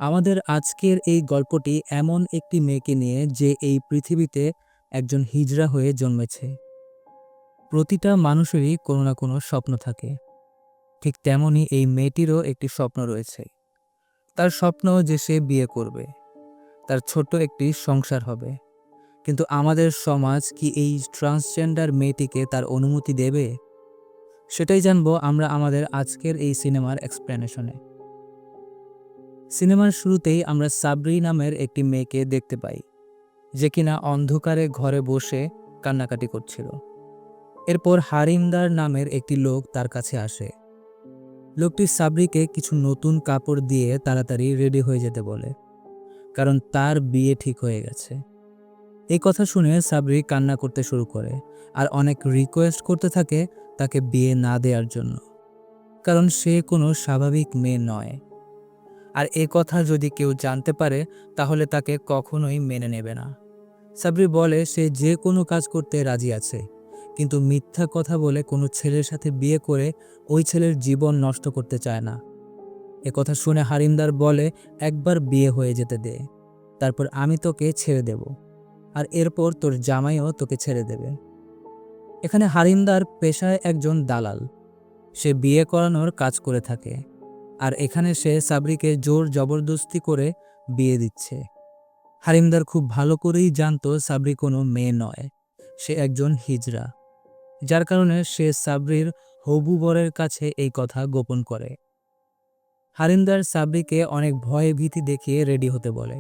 আমাদের আজকের এই গল্পটি এমন একটি মেয়েকে নিয়ে যে এই পৃথিবীতে একজন হিজড়া হয়ে জন্মেছে। প্রতিটা মানুষেরই কোনো না কোনো স্বপ্ন থাকে। ঠিক তেমনি এই মেয়েটিরও একটি স্বপ্ন রয়েছে। তার স্বপ্ন যে সে বিয়ে করবে, তার ছোট্ট একটি সংসার হবে। কিন্তু আমাদের সমাজ কি এই ট্রান্সজেন্ডার মেয়েটিকে তার অনুমতি দেবে? সেটাই জানবো আমরা আমাদের আজকের এই সিনেমার এক্সপ্লেনেশনে। সিনেমার শুরুতেই আমরা সাবরি নামের একটি মেয়েকে দেখতে পাই, যে কিনা অন্ধকারে ঘরে বসে কান্নাকাটি করছিল। এরপর হারিমদার নামের একটি লোক তার কাছে আসে। লোকটি সাবরিকে কিছু নতুন কাপড় দিয়ে তাড়াতাড়ি রেডি হয়ে যেতে বলে, কারণ তার বিয়ে ঠিক হয়ে গেছে। এই কথা শুনে সাবরি কান্না করতে শুরু করে আর অনেক রিকোয়েস্ট করতে থাকে তাকে বিয়ে না দেওয়ার জন্য, কারণ সে কোনো স্বাভাবিক মেয়ে নয়। আর এ কথা যদি কেউ জানতে পারে তাহলে তাকে কখনোই মেনে নেবে না। সাবরি বলে সে যে কোনো কাজ করতে রাজি আছে, কিন্তু মিথ্যা কথা বলে কোনো ছেলের সাথে বিয়ে করে ওই ছেলের জীবন নষ্ট করতে চায় না। এ কথা শুনে হারিমদার বলে, একবার বিয়ে হয়ে যেতে দে, তারপর আমি তোকে ছেড়ে দেব, আর এরপর তোর জামাইও তোকে ছেড়ে দেবে। এখানে হারিমদার পেশায় একজন দালাল, সে বিয়ে করানোর কাজ করে থাকে। আর এখানে সে সাবরিকে জোর জবরদস্তি করে বিয়ে দিচ্ছে। হারিমদার খুব ভালো করেই জানতো সাবরি কোনো মেয়ে নয়, সে একজন হিজড়া, যার কারণে সে সাবরির হবু বরের কাছে এই কথা গোপন করে। হারিমদার সাবরিকে অনেক ভয় ভীতি দেখিয়ে রেডি হতে বলে।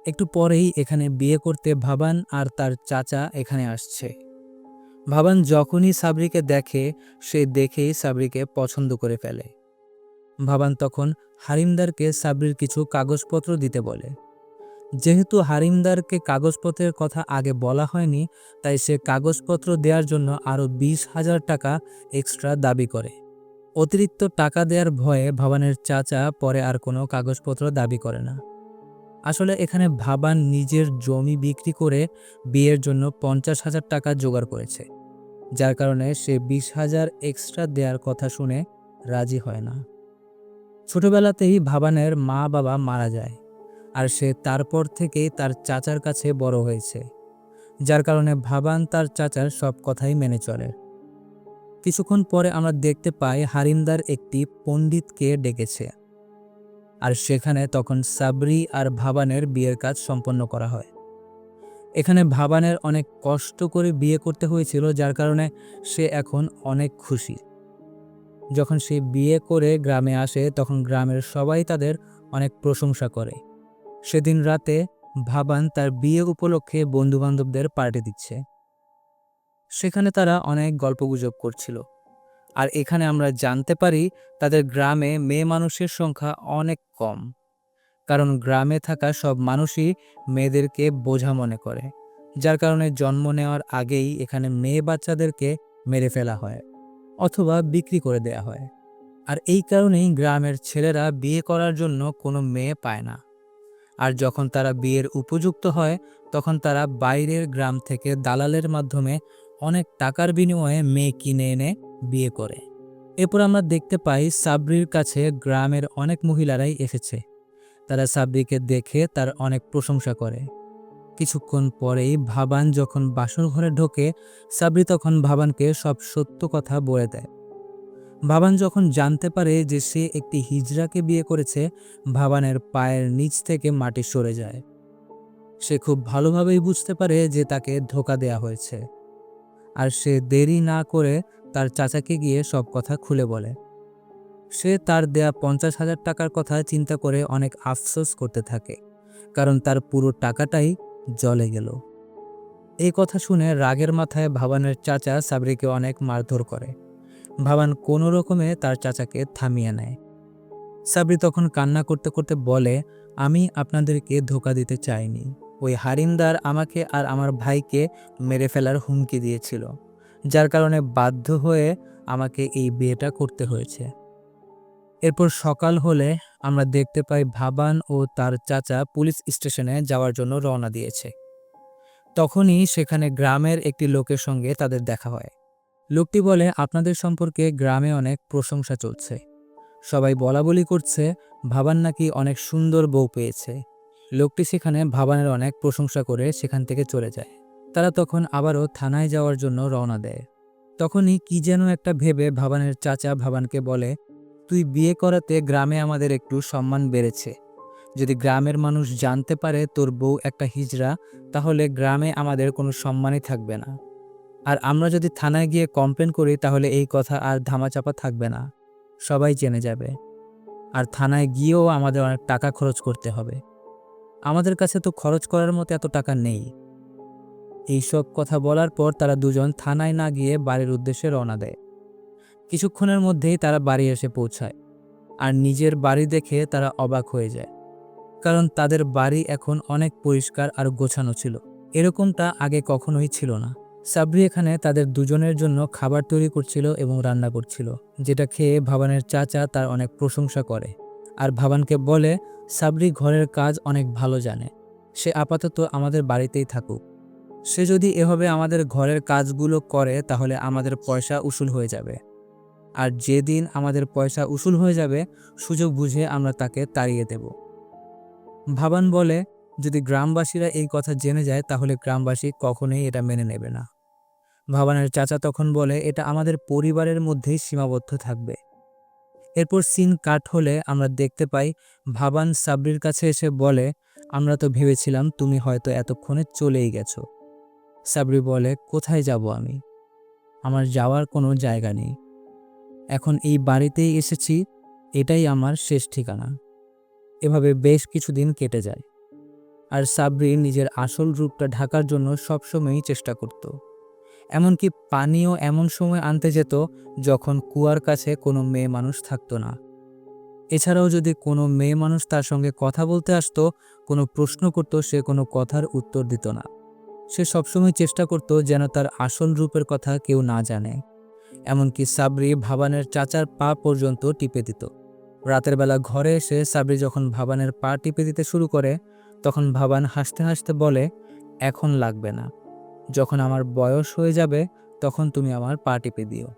একটু পরেই এখানে বিয়ে করতে ভাবান আর তার চাচা এখানে আসছে। ভাবান যখনই সাবরিকে দেখে, সে দেখেই সাবরিকে পছন্দ করে ফেলে। ভাবান তখন হারিমদারকে সাবরির কিছু কাগজপত্র দিতে বলে। যেহেতু হারিমদারকে কাগজপত্রের কথা আগে বলা হয়নি, তাই সে কাগজপত্র দেওয়ার জন্য আরও 20,000 টাকা এক্সট্রা দাবি করে। অতিরিক্ত টাকা দেওয়ার ভয়ে ভাবানের চাচা পরে আর কোনো কাগজপত্র দাবি করে না। আসলে এখানে ভাবান নিজের জমি বিক্রি করে বিয়ের জন্য 50,000 টাকা জোগাড় করেছে, যার কারণে সে 20,000 এক্সট্রা দেওয়ার কথা শুনে রাজি হয় না। ছোটবেলাতেই ভাবানের মা বাবা মারা যায়, আর সে তারপর থেকেই তার চাচার কাছে বড় হয়েছে, যার কারণে ভাবান তার চাচার সব কথাই মেনে চলে। কিছুক্ষণ পরে আমরা দেখতে পাই হারিমদার একটি পণ্ডিতকে ডেকেছে, আর সেখানে তখন সাবরি আর ভাবানের বিয়ের কাজ সম্পন্ন করা হয়। এখানে ভাবানের অনেক কষ্ট করে বিয়ে করতে হয়েছিল, যার কারণে সে এখন অনেক খুশি। যখন সে বিয়ে করে গ্রামে আসে তখন গ্রামের সবাই তাদের অনেক প্রশংসা করে। সেদিন রাতে ভাবান তার বিয়ে উপলক্ষে বন্ধুবান্ধবদের পার্টি দিচ্ছে। সেখানে তারা অনেক গল্পগুজব করছিল। আর এখানে আমরা জানতে পারি তাদের গ্রামে মেয়ে মানুষের সংখ্যা অনেক কম, কারণ গ্রামে থাকা সব মানুষই মেয়েদেরকে বোঝা মনে করে, যার কারণে জন্ম নেওয়ার আগেই এখানে মেয়ে বাচ্চাদেরকে মেরে ফেলা হয় অথবা বিক্রি করে দেয়া হয়। আর এই কারণেই গ্রামের ছেলেরা বিয়ে করার জন্য কোনো মেয়ে পায় না। আর যখন তারা বিয়ের উপযুক্ত হয় তখন তারা বাইরের গ্রাম থেকে দালালের মাধ্যমে অনেক টাকার বিনিময়ে মেয়ে কিনে এনে বিয়ে করে। এরপর আমরা দেখতে পাই সাবরির কাছে গ্রামের অনেক মহিলারাই এসেছে। তারা সাবরিকে দেখে তার অনেক প্রশংসা করে। কিছুক্ষণ পরেই ভাবান যখন বাসর ঘরে ঢোকে, সাবরি তখন ভাবানকে সব সত্য কথা বলে দেয়। ভাবান যখন জানতে পারে যে সে একটি হিজড়াকে বিয়ে করেছে, ভাবানের পায়ের নিচ থেকে মাটি সরে যায়। সে খুব ভালোভাবেই বুঝতে পারে যে তাকে ধোঁকা দেয়া হয়েছে, আর সে দেরি না করে তার চাচাকে গিয়ে সব কথা খুলে বলে। সে তার দেয়া 50,000 টাকার কথা চিন্তা করে অনেক আফসোস করতে থাকে, কারণ তার পুরো টাকাটাই জলে গেল। এই কথা শুনে রাগের মাথায় ভাবানের চাচা সাবরিকে অনেক মারধর করে। ভাবান কোনো রকমে তার চাচাকে থামিয়ে নেয়। সাবরি তখন কান্না করতে করতে বলে, আমি আপনাদেরকে ধোঁকা দিতে চাইনি। ওই হারিমদার আমাকে আর আমার ভাইকে মেরে ফেলার হুমকি দিয়েছিল, যার কারণে বাধ্য হয়ে আমাকে এই বিয়েটা করতে হয়েছে। এরপর সকাল হলে আমরা দেখতে পাই ভাবান ও তার চাচা পুলিশ স্টেশনে যাওয়ার জন্য রওনা দিয়েছে। তখনই সেখানে গ্রামের একটি লোকের সঙ্গে তাদের দেখা হয়। লোকটি বলে, আপনাদের সম্পর্কে গ্রামে অনেক প্রশংসা চলছে। সবাই বলাবলি করছে ভাবান নাকি অনেক সুন্দর বউ পেয়েছে। লোকটি সেখানে ভাবানের অনেক প্রশংসা করে সেখান থেকে চলে যায়। তারা তখন আবারও থানায় যাওয়ার জন্য রওনা দেয়। তখনই কি যেন একটা ভেবে ভাবানের চাচা ভাবানকে বলে, তুই বিয়ে করাতে গ্রামে আমাদের একটু সম্মান বেড়েছে। যদি গ্রামের মানুষ জানতে পারে তোর বউ একটা হিজড়া, তাহলে গ্রামে আমাদের কোনো সম্মানই থাকবে না। আর আমরা যদি থানায় গিয়ে কমপ্লেন করি তাহলে এই কথা আর ধামাচাপা থাকবে না, সবাই জেনে যাবে। আর থানায় গিয়েও আমাদের অনেক টাকা খরচ করতে হবে। আমাদের কাছে তো খরচ করার মতো এত টাকা নেই। এইসব কথা বলার পর তারা দুজন থানায় না গিয়ে বাড়ির উদ্দেশ্যে রওনা দেয়। কিছুক্ষণের মধ্যেই তারা বাড়ি এসে পৌঁছায়। আর নিজের বাড়ি দেখে তারা অবাক হয়ে যায়, কারণ তাদের বাড়ি এখন অনেক পরিষ্কার আর গোছানো ছিল। এরকমটা আগে কখনোই ছিল না। সাবরি এখানে তাদের দুজনের জন্য খাবার তৈরি করছিল এবং রান্না করছিল, যেটা খেয়ে ভাবানের চাচা তার অনেক প্রশংসা করে। আর ভাবানকে বলে সাবরি ঘরের কাজ অনেক ভালো জানে, সে আপাতত আমাদের বাড়িতেই থাকুক। সে যদি এভাবে আমাদের ঘরের কাজগুলো করে তাহলে আমাদের পয়সা উসুল হয়ে যাবে। আর যেদিন আমাদের পয়সা উসুল হয়ে যাবে, সুযোগ বুঝে আমরা তাকে তাড়িয়ে দেব। ভাবান বলে, যদি গ্রামবাসীরা এই কথা জেনে যায় তাহলে গ্রামবাসী কখনোই এটা মেনে নেবে না। ভাবানের চাচা তখন বলে, এটা আমাদের পরিবারের মধ্যেই সীমাবদ্ধ থাকবে। এরপর সিন কাট হলে আমরা দেখতে পাই ভাবান সাবরির কাছে এসে বলে, আমরা তো ভেবেছিলাম তুমি হয়তো এতক্ষণে চলেই গেছো। সাবরি বলে, কোথায় যাব আমি? আমার যাওয়ার কোনো জায়গা নেই। এখন এই বাড়িতেই এসেছি, এটাই আমার শেষ ঠিকানা। এভাবে বেশ কিছুদিন কেটে যায়। আর সাবরি নিজের আসল রূপটা ঢাকার জন্য সবসময়ই চেষ্টা করত। এমনকি পানিও এমন সময় আনতে যেত যখন কুয়ার কাছে কোনো মেয়ে মানুষ থাকতো না। এছাড়াও যদি কোনো মেয়ে মানুষ তার সঙ্গে কথা বলতে আসতো, কোনো প্রশ্ন করত, সে কোনো কথার উত্তর দিত না। সে সবসময় চেষ্টা করত যেন তার আসল রূপের কথা কেউ না জানে। এমনকি সাবরি ভাবানের চাচার পা পর্যন্ত টিপে দিত। রাতের বেলা ঘরে এসে সাবরি যখন ভাবানের পা টিপে দিতে শুরু করে, তখন ভাবান হাসতে হাসতে বলে, এখন লাগবে না, যখন আমার বয়স হয়ে যাবে তখন তুমি আমার পা টিপে দিও।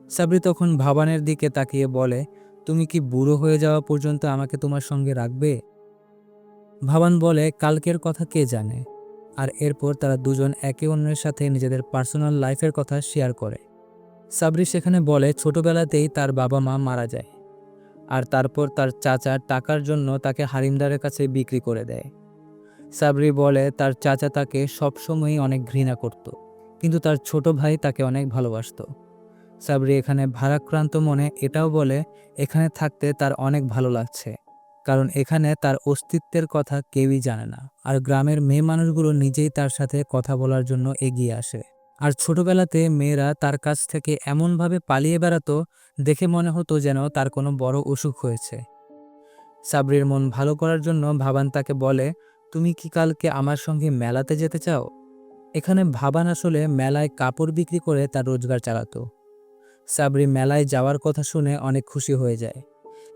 সাবরি তখন ভাবানের দিকে তাকিয়ে বলে, তুমি কি বুড়ো হয়ে যাওয়া পর্যন্ত আমাকে তোমার সঙ্গে রাখবে? ভাবান বলে, কালকের কথা কে জানে। আর এরপর তারা দুজন একে অন্যের সাথে নিজেদের পার্সোনাল লাইফের কথা শেয়ার করে। সাবরি সেখানে বলে ছোটবেলাতেই তার বাবা মা মারা যায়, আর তারপর তার চাচা টাকার জন্য তাকে হারিমদারের কাছে বিক্রি করে দেয়। সাবরি বলে তার চাচা তাকে সবসময়ই অনেক ঘৃণা করত, কিন্তু তার ছোট ভাই তাকে অনেক ভালোবাসতো। সাবরি এখানে ভারাক্রান্ত মনে এটাও বলে, এখানে থাকতে তার অনেক ভালো লাগছে, কারণ এখানে তার অস্তিত্বের কথা কেউই জানে না। আর গ্রামের মেয়ে মানুষগুলো নিজেই তার সাথে কথা বলার জন্য এগিয়ে আসে। আর ছোটবেলাতে মেয়েরা তার কাছ থেকে এমনভাবে পালিয়ে বেড়াতো, দেখে মনে হতো যেন তার কোনো বড় অসুখ হয়েছে। সাবরির মন ভালো করার জন্য ভাবান তাকে বলে, তুমি কি কালকে আমার সঙ্গে মেলাতে যেতে চাও? এখানে ভাবান আসলে মেলায় কাপড় বিক্রি করে তার রোজগার চালাতো। সাবরি মেলায় যাওয়ার কথা শুনে অনেক খুশি হয়ে যায়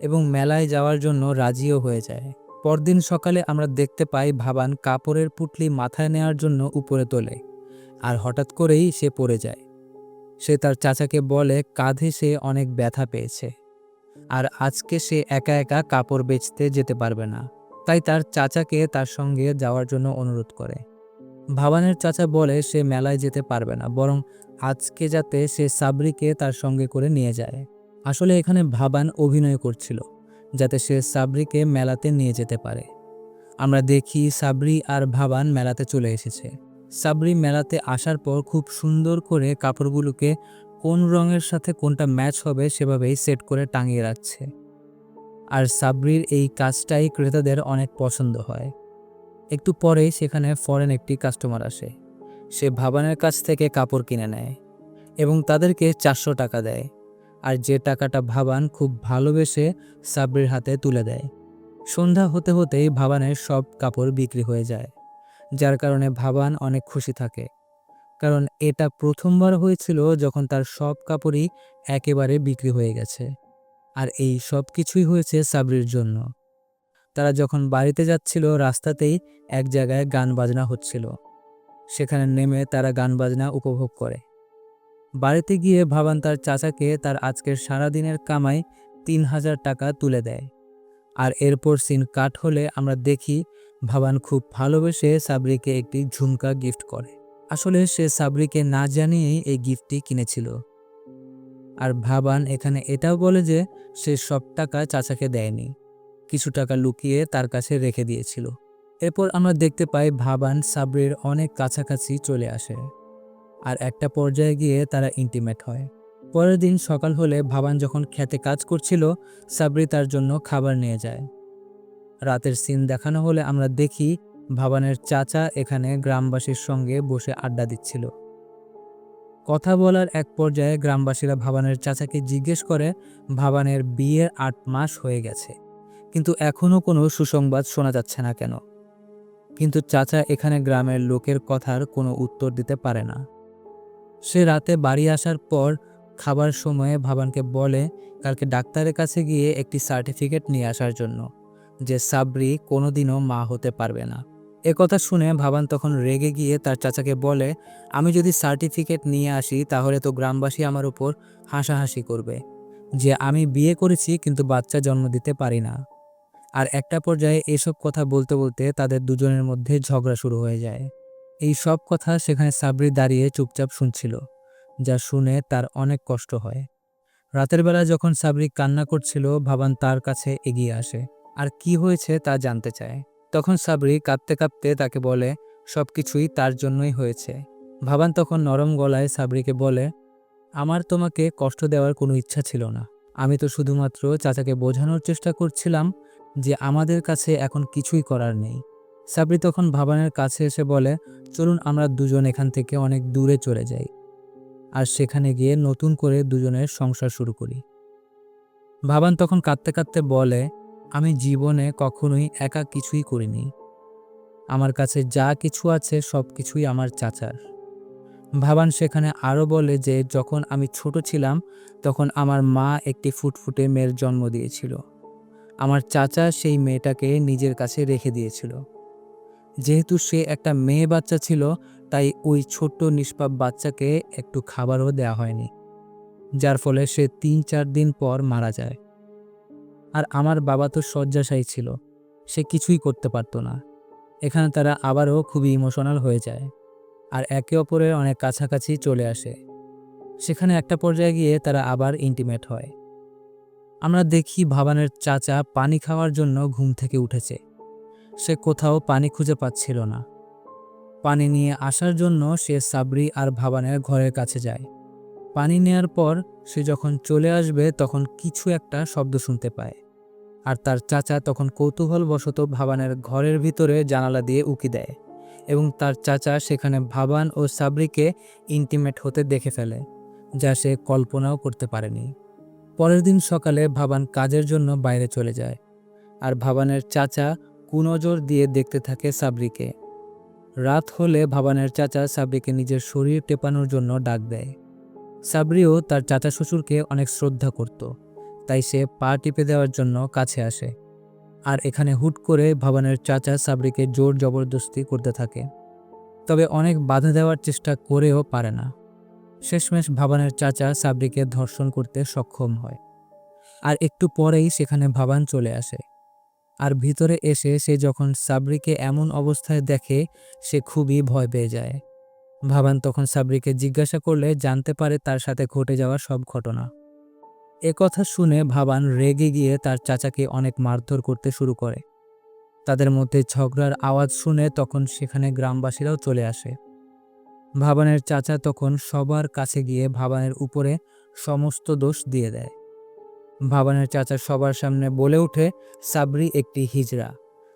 এবং মেলায় যাওয়ার জন্য রাজিও হয়ে যায়। পরদিন সকালে আমরা দেখতে পাই ভাবান কাপড়ের পুঁটলি মাথায় নেওয়ার জন্য উপরে তোলে, আর হঠাৎ করেই সে পড়ে যায়। সে তার চাচাকে বলে কাঁধে সে অনেক ব্যথা পেয়েছে, আর আজকে সে একা একা কাপড় বেচতে যেতে পারবে না। তাই তার চাচাকে তার সঙ্গে যাওয়ার জন্য অনুরোধ করে। ভাবানের চাচা বলে সে মেলায় যেতে পারবে না, বরং আজকে যাতে সে সাবরিকে তার সঙ্গে করে নিয়ে যায়। আসলে এখানে ভাবান অভিনয় করছিল যাতে সে সাবরিকে মেলাতে নিয়ে যেতে পারে। আমরা দেখি সাবরি আর ভাবান মেলাতে চলে এসেছে। সাবরি মেলাতে আসার পর খুব সুন্দর করে কাপড়গুলোকে কোন রঙের সাথে কোনটা ম্যাচ হবে সেভাবেই সেট করে টাঙিয়ে রাখছে। আর সাবরির এই কাজটাই ক্রেতাদের অনেক পছন্দ হয়। একটু পরেই সেখানে ফরেন একটি কাস্টমার আসে। সে ভাবানের কাছ থেকে কাপড় কিনে নেয় এবং তাদেরকে 400 টাকা দেয়। আর যে টাকাটা ভাবান খুব ভালোবেসে সাবরির হাতে তুলে দেয়। সন্ধ্যা হতে হতেই ভাবানের সব কাপড় বিক্রি হয়ে যায়, যার কারণে ভাবান অনেক খুশি থাকে, কারণ এটা প্রথমবার হয়েছিল যখন তার সব কাপড়ই একেবারে বিক্রি হয়ে গেছে। আর এই সব কিছুই হয়েছে সাবরির জন্য। তারা যখন বাড়িতে যাচ্ছিল রাস্তাতেই এক জায়গায় গান বাজনা হচ্ছিল। সেখানে নেমে তারা গান বাজনা উপভোগ করে। বাড়িতে গিয়ে ভাবান তার চাচাকে তার আজকের সারাদিনের কামাই ৩,০০০ টাকা তুলে দেয়। আর এরপর সিন কাট হলে আমরা দেখি ভাবান খুব ভালোবেসে সাবরিকে একটি ঝুমকা গিফট করে। আসলে সে সাবরিকে না জানিয়েই এই গিফটটি কিনেছিল। আর ভাবান এখানে এটাও বলে যে সে সব টাকা চাচাকে দেয়নি, কিছু টাকা লুকিয়ে তার কাছে রেখে দিয়েছিল। এরপর আমরা দেখতে পাই ভাবান সাবরির অনেক কাছাকাছি চলে আসে, আর একটা পর্যায়ে গিয়ে তারা ইন্টিমেট হয়। পরের দিন সকাল হলে ভাবান যখন খেতে কাজ করছিল, সাবরি তার জন্য খাবার নিয়ে যায়। রাতের সিন দেখানো হলে আমরা দেখি ভাবানের চাচা এখানে গ্রামবাসীর সঙ্গে বসে আড্ডা দিচ্ছিল। কথা বলার এক পর্যায়ে গ্রামবাসীরা ভাবানের চাচাকে জিজ্ঞেস করে ভাবানের বিয়ের ৮ মাস হয়ে গেছে, কিন্তু এখনও কোনো সুসংবাদ শোনা যাচ্ছে না কেন। কিন্তু চাচা এখানে গ্রামের লোকের কথার কোনো উত্তর দিতে পারে না। সে রাতে বাড়ি আসার পর খাবার সময়ে ভাবানকে বলে কালকে ডাক্তারের কাছে গিয়ে একটি সার্টিফিকেট নিয়ে আসার জন্য, যে সাবরি কোনোদিনও মা হতে পারবে না। কথা শুনে ভাবান তখন রেগে গিয়ে তার চাচাকে বলে, আমি যদি সার্টিফিকেট নিয়ে আসি তাহলে তো গ্রামবাসী আমার উপর হাসাহাসি করবে যে আমি বিয়ে করেছি কিন্তু বাচ্চা জন্ম দিতে পারি না। আর একটা পর্যায়ে এসব কথা বলতে বলতে তাদের দুজনের মধ্যে ঝগড়া শুরু হয়ে যায়। এই সব কথা সেখানে সাবরি দাঁড়িয়ে চুপচাপ শুনছিল, যা শুনে তার অনেক কষ্ট হয়। রাতের বেলা যখন সাবরি কান্না করছিল, ভাবান তার কাছে এগিয়ে আসে আর কি হয়েছে তা জানতে চায়। তখন সাবরি কাঁদতে কাঁদতে তাকে বলে সবকিছুই তার জন্যই হয়েছে। ভাবান তখন নরম গলায় সাবরিকে বলে, আমার তোমাকে কষ্ট দেওয়ার কোনো ইচ্ছা ছিল না, আমি তো শুধুমাত্র চাচাকে বোঝানোর চেষ্টা করছিলাম যে আমাদের কাছে এখন কিছুই করার নেই। সাবরি তখন ভাবানের কাছে এসে বলে, চলুন আমরা দুজন এখান থেকে অনেক দূরে চলে যাই, আর সেখানে গিয়ে নতুন করে দুজনের সংসার শুরু করি। ভাবান তখন কাঁদতে কাঁদতে বলে, আমি জীবনে কখনোই একা কিছুই করিনি, আমার কাছে যা কিছু আছে সব কিছুই আমার চাচার। ভাবান সেখানে আরও বলে যে যখন আমি ছোট ছিলাম তখন আমার মা একটি ফুটফুটে মেয়ের জন্ম দিয়েছিল, আমার চাচা সেই মেয়েটাকে নিজের কাছে রেখে দিয়েছিল। যেহেতু সে একটা মেয়ে বাচ্চা ছিল, তাই ওই ছোট্ট নিষ্পাপ বাচ্চাকে একটু খাবারও দেওয়া হয়নি, যার ফলে সে ৩-৪ দিন পর মারা যায়। আর আমার বাবা তো শয্যাশায়ী ছিল, সে কিছুই করতে পারতো না। এখানে তারা আবারও খুবই ইমোশনাল হয়ে যায় আর একে অপরের অনেক কাছাকাছি চলে আসে। সেখানে একটা পর্যায়ে গিয়ে তারা আবার ইন্টিমেট হয়। আমরা দেখি ভাবানের চাচা পানি খাওয়ার জন্য ঘুম থেকে উঠেছে। সে কোথাও পানি খুঁজে পাচ্ছিল না। পানি নিয়ে আসার জন্য সে সাবরি আর ভাবানের ঘরের কাছে যায়। পানি নেয়ার পর সে যখন চলে আসবে তখন কিছু একটা শব্দ শুনতে পায়, আর তার চাচা তখন কৌতূহলবশত ভাবানের ঘরের ভিতরে জানালা দিয়ে উঁকি দেয় এবং তার চাচা সেখানে ভাবান ও সাবরিকে ইন্টিমেট হতে দেখে ফেলে, যা সে কল্পনাও করতে পারেনি। পরের দিন সকালে ভাবান কাজের জন্য বাইরে চলে যায়, আর ভাবানের চাচা কুনজর দিয়ে দেখতে থাকে সাবরিকে। রাত হলে ভাবানের চাচা সাবরিকে নিজের শরীর টেপানোর জন্য ডাক দেয়। সাবরিও তার চাচা শ্বশুরকে অনেক শ্রদ্ধা করত, তাই সে পা টিপে দেওয়ার জন্য কাছে আসে। আর এখানে হুট করে ভাবানের চাচা সাবরিকে জোর জবরদস্তি করতে থাকে, তবে অনেক বাধা দেওয়ার চেষ্টা করেও পারে না। শেষমেশ ভাবানের চাচা সাবরিকে ধর্ষণ করতে সক্ষম হয়। আর একটু পরেই সেখানে ভাবান চলে আসে, আর ভিতরে এসে সে যখন সাবরিকে এমন অবস্থায় দেখে সে খুবই ভয় পেয়ে যায়। ভাবান তখন সাবরিকে জিজ্ঞাসা করলে জানতে পারে তার সাথে ঘটে যাওয়া সব ঘটনা। কথা শুনে ভাবান রেগে গিয়ে তার চাচাকে অনেক মারধর করতে শুরু করে। তাদের মধ্যে ঝগড়ার আওয়াজ শুনে তখন সেখানে গ্রামবাসীরাও চলে আসে। ভাবানের চাচা তখন সবার কাছে গিয়ে ভাবানের উপরে সমস্ত দোষ দিয়ে দেয়। ভাবানের চাচা সবার সামনে বলে ওঠে সাবরি একটি হিজড়া,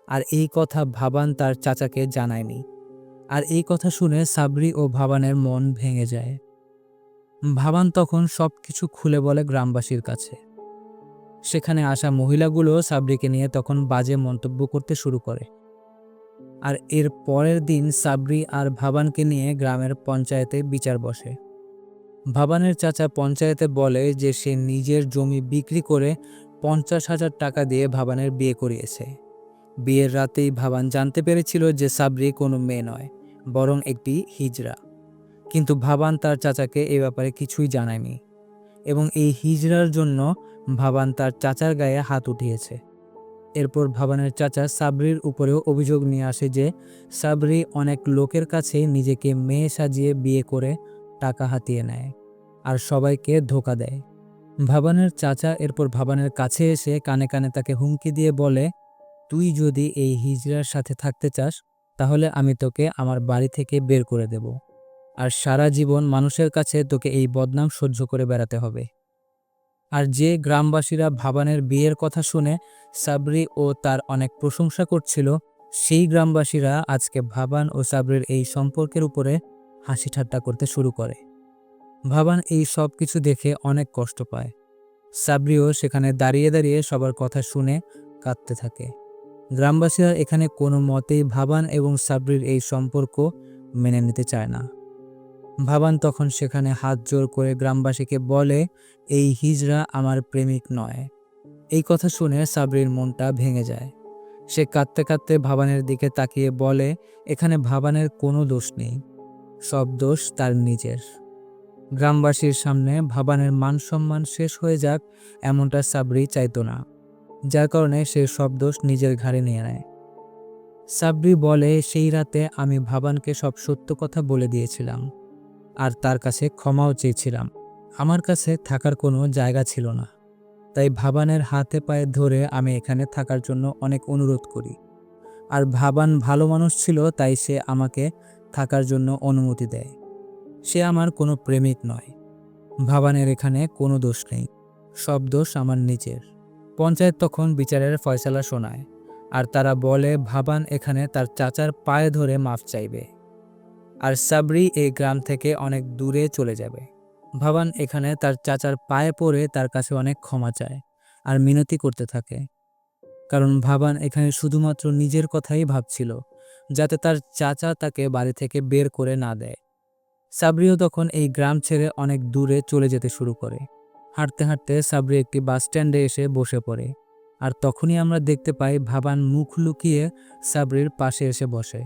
আর এই কথা ভাবান তার চাচাকে জানায়নি। আর এই কথা শুনে সাবরি ও ভাবানের মন ভেঙে যায়। ভাবান তখন সবকিছু খুলে বলে গ্রামবাসীর কাছে। সেখানে আসা মহিলাগুলো সাবরিকে নিয়ে তখন বাজে মন্তব্য করতে শুরু করে। আর এর পরের দিন সাবরি আর ভাবানকে নিয়ে গ্রামের পঞ্চায়েতে বিচার বসে। ভাবানের চাচা পঞ্চায়েতে বলে যে সে নিজের জমি বিক্রি করে 50,000 টাকা দিয়ে ভাবানের বিয়ে করিয়েছে। বিয়ের রাতেই ভাবান জানতে পেরেছিল যে সাবরি কোনো মেয়ে নয়, বরং একটি হিজড়া, কিন্তু ভাবান তার চাচাকে এ ব্যাপারে কিছুই জানায়নি। এবং এই হিজড়ার জন্য ভাবান তার চাচার গায়ে হাত উঠিয়েছে। এরপর ভাবানের চাচা সাবরির উপরেও অভিযোগ নিয়ে আসে যে সাবরি অনেক লোকের কাছে নিজেকে মেয়ে সাজিয়ে বিয়ে করে টাকা হাতিয়ে নেয় আর সবাইকে ধোঁকা দেয়। ভাবানের চাচা এরপর ভাবানের কাছে এসে কানে কানে তাকে হুমকি দিয়ে বলে, তুই যদি এই হিজড়ার সাথে থাকতে চাস তাহলে আমি তোকে আমার বাড়ি থেকে বের করে দেব, আর সারা জীবন মানুষের কাছে তোকে এই বদনাম সহ্য করে বেড়াতে হবে। আর যে গ্রামবাসীরা ভাবানের বিয়ের কথা শুনে সাবরি ও তার অনেক প্রশংসা করছিল, সেই গ্রামবাসীরা আজকে ভাবান ও সাবরির এই সম্পর্কের উপরে হাসি ঠাট্টা করতে শুরু করে। ভাবান এই সব কিছু দেখে অনেক কষ্ট পায়। সাবরিও সেখানে দাঁড়িয়ে দাঁড়িয়ে সবার কথা শুনে কাঁদতে থাকে। গ্রামবাসীরা এখানে কোনো মতেই ভাবান এবং সাবরির এই সম্পর্ক মেনে নিতে চায় না। ভাবান তখন সেখানে হাত জোর করে গ্রামবাসীকে বলে, এই হিজড়া আমার প্রেমিক নয়। এই কথা শুনে সাবরির মনটা ভেঙে যায়। সে কাঁদতে কাঁদতে ভাবানের দিকে তাকিয়ে বলে, এখানে ভাবানের কোনো দোষ নেই, সব দোষ তার নিজের। গ্রামবাসীর সামনে ভাবানের মান সম্মান শেষ হয়ে যাক এমনটা সাবরি চাইতো না, যার কারণে সে সব দোষ নিজের ঘাড়ে নিয়ে নেয়। সাবরি বলে, সেই রাতে আমি ভাবানকে সব সত্য কথা বলে দিয়েছিলাম আর তার কাছে ক্ষমাও চেয়েছিলাম। আমার কাছে থাকার কোনো জায়গা ছিল না, তাই ভাবানের হাতে পায়ে ধরে আমি এখানে থাকার জন্য অনেক অনুরোধ করি। আর ভাবান ভালো মানুষ ছিল, তাই সে আমাকে থাকার জন্য অনুমতি দেয়। সে আমার কোনো প্রেমিক নয়। ভাবানের এখানে কোনো দোষ নেই, সব দোষ আমার নিজের। পঞ্চায়েত তখন বিচারের ফয়সালা শোনায়, আর তারা বলে ভাবান এখানে তার চাচার পায়ে ধরে মাফ চাইবে, আর সাবরি এই গ্রাম থেকে অনেক দূরে চলে যাবে। ভাবান এখানে তার চাচার পায়ে পড়ে তার কাছে অনেক ক্ষমা চায় আর মিনতি করতে থাকে, কারণ ভাবান এখানে শুধুমাত্র নিজের কথাই ভাবছিল, যাতে তার চাচা তাকে বাড়ি থেকে বের করে না দেয়। সাবরিও তখন এই গ্রাম ছেড়ে অনেক দূরে চলে যেতে শুরু করে। হাঁটতে হাঁটতে সাবরি একটি বাস স্ট্যান্ডে এসে বসে পড়ে, আর তখনই আমরা দেখতে পাই ভাবান মুখ লুকিয়ে সাবরির পাশে এসে বসে।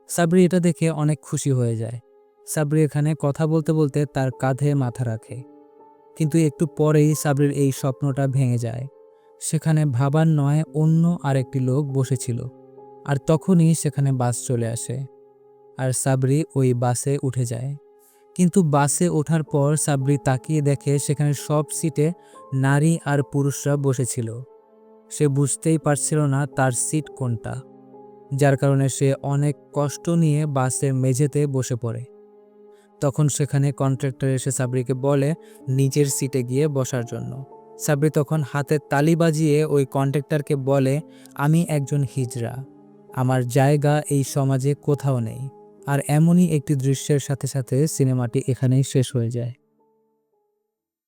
সাবরি এটা দেখে অনেক খুশি হয়ে যায়। সাবরি এখানে কথা বলতে বলতে তার কাঁধে মাথা রাখে, কিন্তু একটু পরেই সাবরির এই স্বপ্নটা ভেঙে যায়। সেখানে ভাবান নয়, অন্য আরেকটি লোক বসেছিল, আর তখনই সেখানে বাস চলে আসে, আর সাবরি ওই বাসে উঠে যায়। কিন্তু বাসে ওঠার পর সাবরি তাকিয়ে দেখে সেখানে সব সিটে নারী আর পুরুষরা বসেছিল। সে বুঝতেই পারছিল না তার সিট কোনটা, যার কারণে সে অনেক কষ্ট নিয়ে বাসের মেঝেতে বসে পড়ে। তখন সেখানে কন্ট্রাক্টর এসে সাবরিকে বলে নিজের সিটে গিয়ে বসার জন্য। সাবরি তখন হাতে তালি বাজিয়ে ওই কন্ট্রাক্টরকে বলে, আমি একজন হিজড়া, আমার জায়গা এই সমাজে কোথাও নেই। আর এমনই একটি দৃশ্যের সাথে সাথে সিনেমাটি এখানেই শেষ হয়ে যায়।